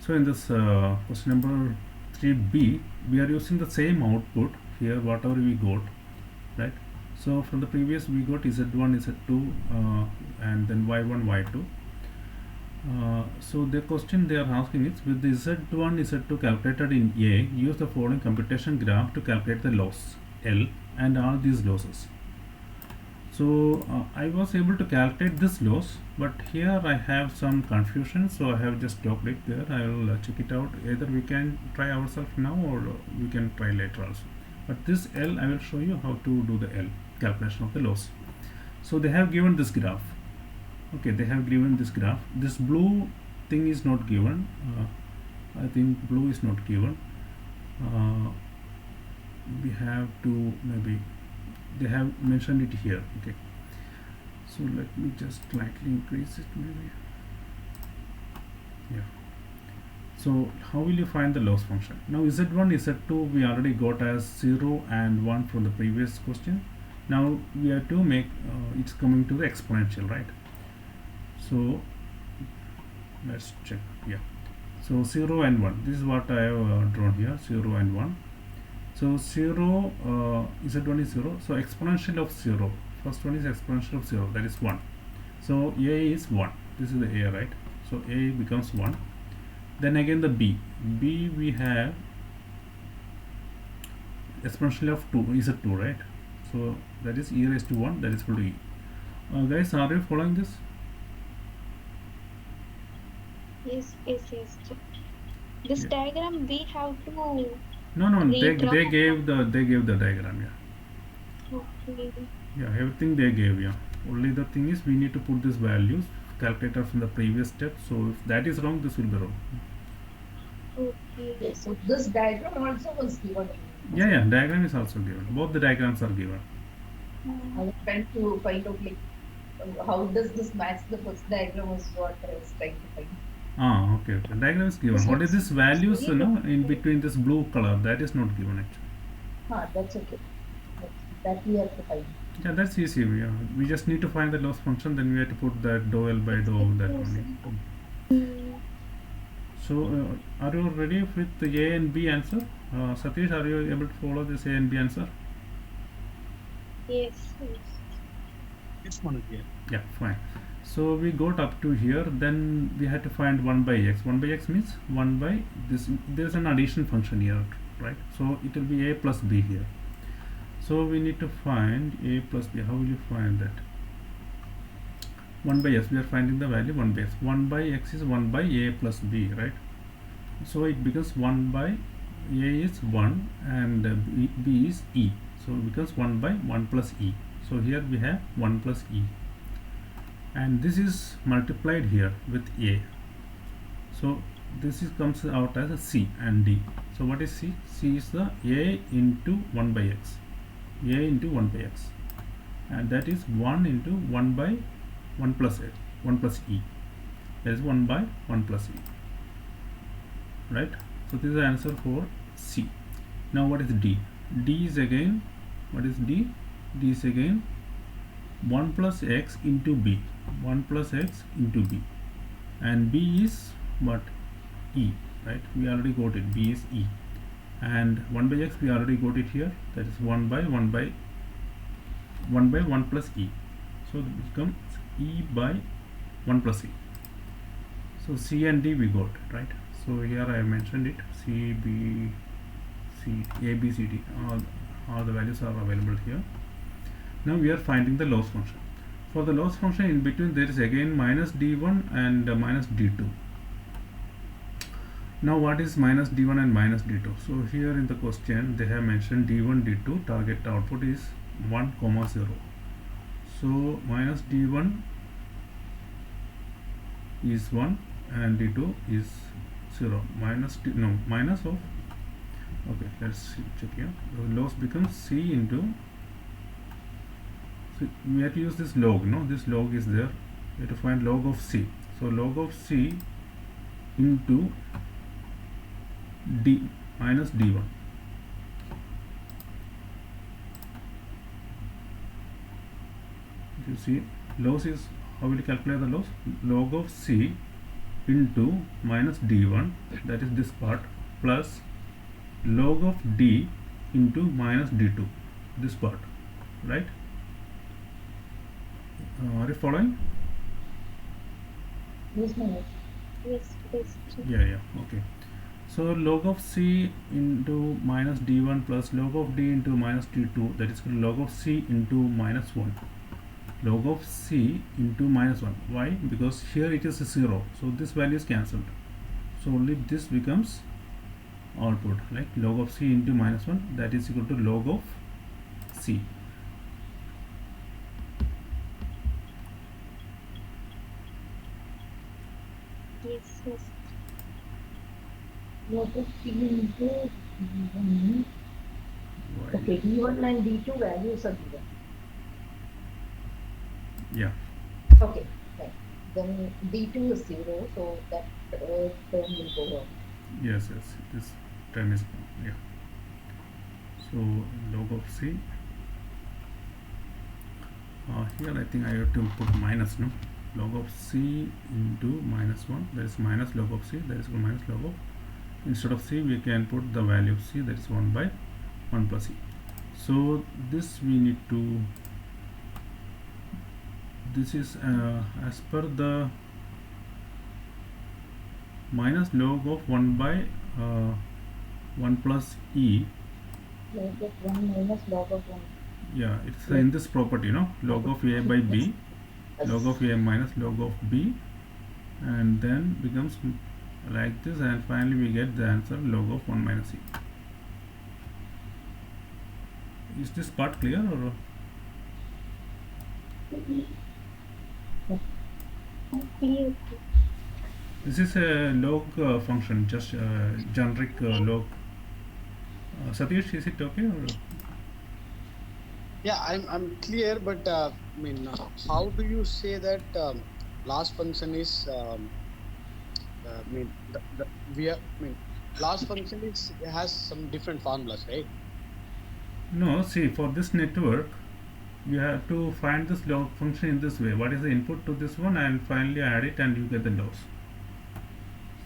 So in this question number 3b, we are using the same output here, whatever we got, right? So from the previous we got z1, z2, and then y1, y2. So the question they are asking is, with the z1, z2 calculated in A, use the following computation graph to calculate the loss L and all these losses. So I was able to calculate this loss, but here I have some confusion, so I have just stopped it there. I will check it out. Either we can try ourselves now or we can try later also. But this L, I will show you how to do the L calculation of the loss. So they have given this graph. Okay, they have given this graph. This blue thing is not given. I think blue is not given. We have to maybe. They have mentioned it here. Okay, so let me just slightly increase it maybe. Yeah. So how will you find the loss function? Now z1, z2 we already got as 0 and 1 from the previous question. Now we have to make it's coming to the exponential, right? So let's check. Yeah, so 0 and 1, this is what I have drawn here, 0 and 1. So 0, z1 is 0, so exponential of 0, first one is exponential of 0, that is 1. So a is 1, this is the a, right? So a becomes 1. Then again the b we have exponential of 2 is a 2, right? So that is e raised to 1, that is equal to e. Guys, are you following this? Yes. This Yeah. diagram we have to. No, they redraw. gave the diagram. Yeah. Okay. Yeah, everything they gave. Yeah, only the thing is we need to put these values calculated from the previous step. So if that is wrong, this will be wrong. Okay. Yes, so this diagram also was given. Yeah, diagram is also given. Both the diagrams are given. I was trying to find out like how does this match the first diagram was what I was trying to find. Okay. Diagram is given. This What is looks this values? very In between this blue color, that is not given actually. that's okay. That we have to find. Yeah, that's easy. Yeah, we just need to find the loss function. Then we have to put that dou L by dou that only. So are you ready with the A and B answer? Satish, are you able to follow this A and B answer? Yes. Yes, Manoj. Yeah, fine. So we got up to here, then we had to find 1 by x. 1 by x means 1 by this. There's an addition function here, right? So it will be a plus b here. So we need to find a plus b. How will you find that? 1 by x, we are finding the value 1 by x. 1 by x is 1 by a plus b, right? So it becomes 1 by a is 1 and b is e. So it becomes 1 by 1 plus e. So here we have 1 plus e. And this is multiplied here with a. So this is comes out as a c and d. So what is c? C is the a into 1 by x. A into 1 by x. And that is 1 into 1 by 1 plus a, 1 plus e. That is 1 by 1 plus e. Right? So this is the answer for c. Now what is d? D is again, what is d? D is again 1 plus x into b. 1 plus x into b. And b is what? E. Right? We already got it. B is e. And 1 by x we already got it here. That is 1 by 1 by 1 plus e. So it becomes e by 1 plus e. So c and d we got, right? So here I have mentioned it. C, B, C, A, B, C, D. All the values are available here. Now we are finding the loss function. For the loss function, in between there is again minus d1 and minus d2. Now what is minus d1 and minus d2? So here in the question they have mentioned d1, d2, target output is 1, 0. So minus d1 is 1 and d2 is 0. Minus of, okay, let's check here. The loss becomes c into, so we have to use this log, no? This log is there. We have to find log of c. So log of c into d minus d1. You see, loss is, how will you calculate the loss? Log of c into minus d1, that is this part, plus log of d into minus d2, this part, right? Are you following? Yes, Manoj. Yes, yes. Yeah, okay. So log of c into minus d1 plus log of d into minus d2, that is log of c into minus 1. Log of c into minus 1. Why? Because here it is 0. So this value is cancelled. So only this becomes output, like log of c into minus 1, that is equal to log of c. Yes, yes. Log of C into D1. Why? Okay, D1 and D2 values are given. Yeah. Okay, right. Then D2 is 0, so that term will go on. Yes, this term is, yeah. So log of c, here I think I have to put minus, no? Log of c into minus 1, that is minus log of c, that is minus log of, instead of c we can put the value of c, that is 1 by 1 plus c. So this we need to, this is as per the minus log of 1 by 1 plus e. Log of 1 minus log of 1. Yeah, it's in this property, no? Log of a by b, Yes. log of a minus log of b, and then becomes like this, and finally we get the answer log of 1 minus e. Is this part clear, or Clear. this is a log function, just generic log? Satish, is it okay, or? Yeah, I'm clear, but I mean, how do you say that loss function is? I mean, loss function is has some different formulas, right? No, see, for this network you have to find this log function in this way. What is the input to this one, and finally add it and you get the loss.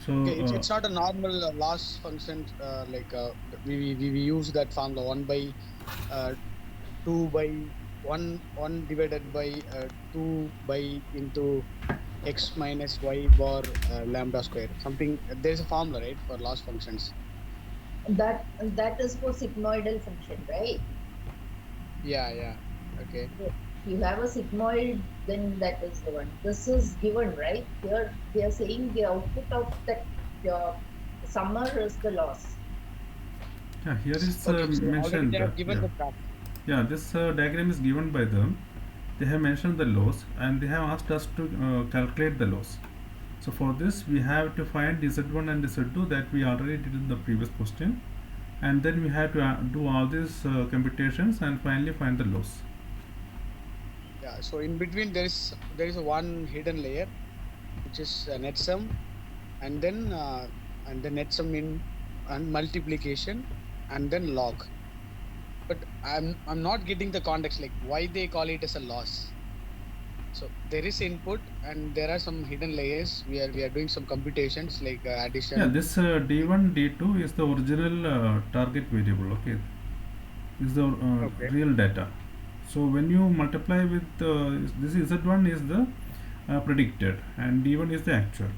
So Okay, it's not a normal loss function like we use that formula 1 by 2 by 1 divided by 2 by into x minus y bar lambda square, something. There's a formula, right, for loss functions. That is for sigmoidal function, right? Yeah. Okay. If you have a sigmoid, then that is the one. This is given, right? Here they are saying the output of that summer is the loss. yeah, here is Okay, so already mentioned. they have given Yeah. the graph. Yeah, this diagram is given by them. They have mentioned the loss, and they have asked us to calculate the loss. So for this we have to find z1 and z2, that we already did in the previous question, and then we have to do all these computations and finally find the loss. Yeah, so in between there is a one hidden layer, which is net sum, and then net sum in and multiplication, and then log. But I'm not getting the context, like why they call it as a loss. So there is input and there are some hidden layers. We are doing some computations like addition. Yeah, this d1 d2 is the original target variable. Okay, is the Okay. real data. So when you multiply with this z1 is the predicted, and d1 is the actual.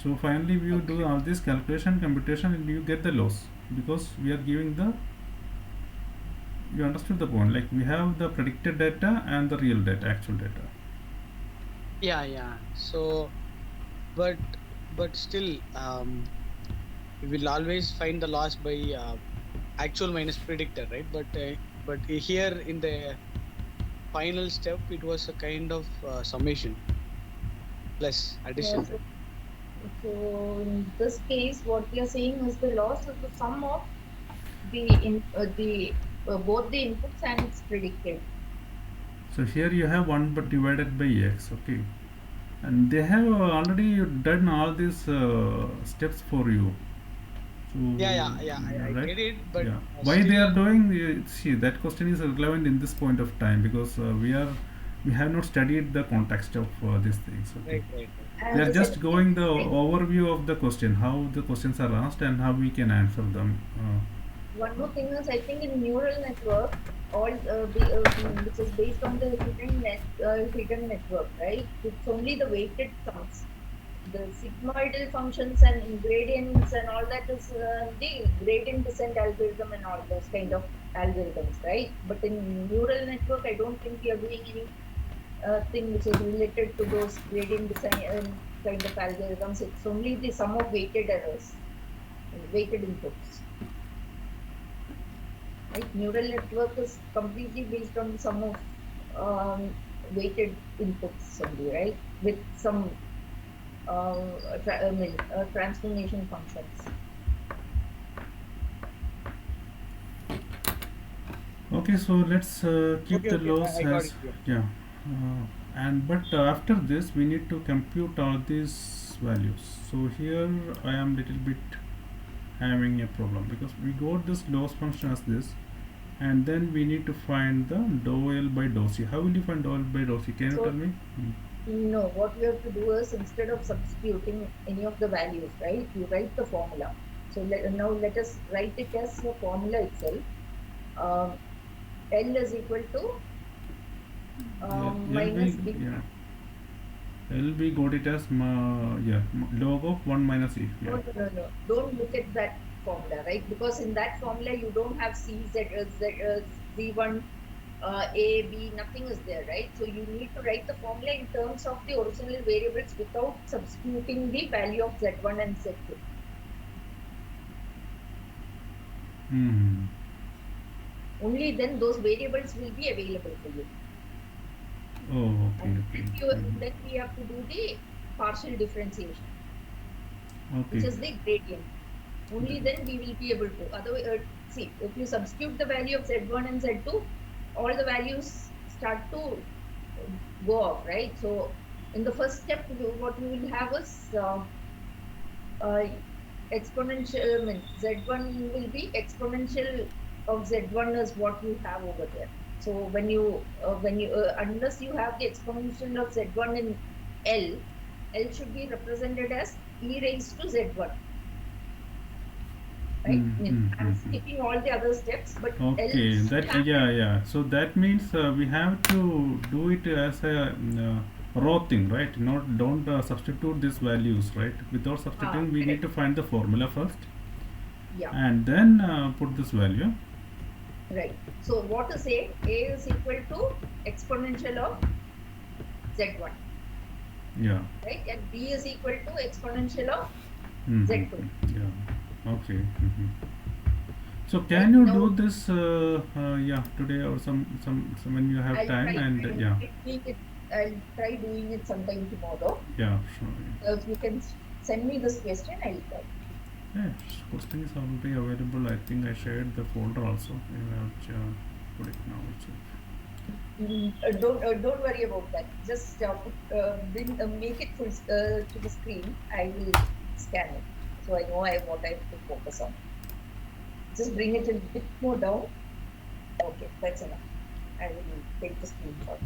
So finally you do all this calculation computation and you get the loss, because we are giving the, you understood the point, like we have the predicted data and the real data, actual data. Yeah. So, but still, we will always find the loss by actual minus predicted, right? But here in the final step, it was a kind of summation plus addition. Yeah, so in this case, what we are saying is the loss is the sum of both the inputs and it's predicted. So here you have 1 but divided by x, okay, and they have already done all these steps for you. So Yeah. I right? get it, but Yeah. Why they are doing? See, that question is relevant in this point of time, because we are we have not studied the context of these things. Okay. Right. We And are the just second going the thing, overview of the question, how the questions are asked and how we can answer them. one more thing is, I think in neural network, which is based on the hidden network, right? It's only the weighted sums. The sigmoidal functions and ingredients and all that is the gradient descent algorithm and all those kind of algorithms, right? But in neural network, I don't think we are doing any thing which is related to those gradient descent kind of algorithms. It's only the sum of weighted errors, weighted inputs. Right? Neural network is completely based on the sum of weighted inputs only, right? With some transformation functions. Okay, so let's keep the Okay. loss I got as, it. Yeah. yeah, and but after this we need to compute all these values. So here I am little bit having a problem because we got this loss function as this, and then we need to find the dou L by dou C. How will you find dou L by dou C? Can you So tell me? no, what we have to do is, instead of substituting any of the values, right, you write the formula. So now let us write it as a formula itself. L is equal to minus B. Yeah, L we got it as log of 1 minus E. Yeah. No. Don't look at that formula, right? Because in that formula, you don't have C, Z1, A, B, nothing is there, right? So you need to write the formula in terms of the original variables without substituting the value of Z1 and Z2. Hmm. Only then those variables will be available for you. Oh, okay. And Okay. then we have to do the partial differentiation, which Okay. is the gradient. Only then we will be able to. Otherwise, see, if you substitute the value of Z1 and Z2, all the values start to go off, right? So in the first step, what we will have is exponential. Z1 will be exponential of Z1 is what you have over there. So when you unless you have the exponential of Z1 in L should be represented as e raised to Z1. Right? I'm skipping all the other steps, but Okay, L that yeah. So that means we have to do it as a raw thing, right? Not don't substitute these values, right? Without substituting, we need correct. to find the formula first, Yeah, and then put this value. right. So what to say? A is equal to exponential of Z1, Yeah. right? And B is equal to exponential of Z2. Yeah. Okay. So can you do this yeah today or some when you have I'll time, try. and yeah. I'll try doing it sometime tomorrow. Yeah, sure. So if you can send me this question, I'll try. Yeah, question is already available. I think I shared the folder also. I will put it now itself. Don't worry about that. Just make it full to the screen. I will scan it, so I know what I have to focus on. Just bring it a bit more down. Okay, that's enough. I will take the screenshot.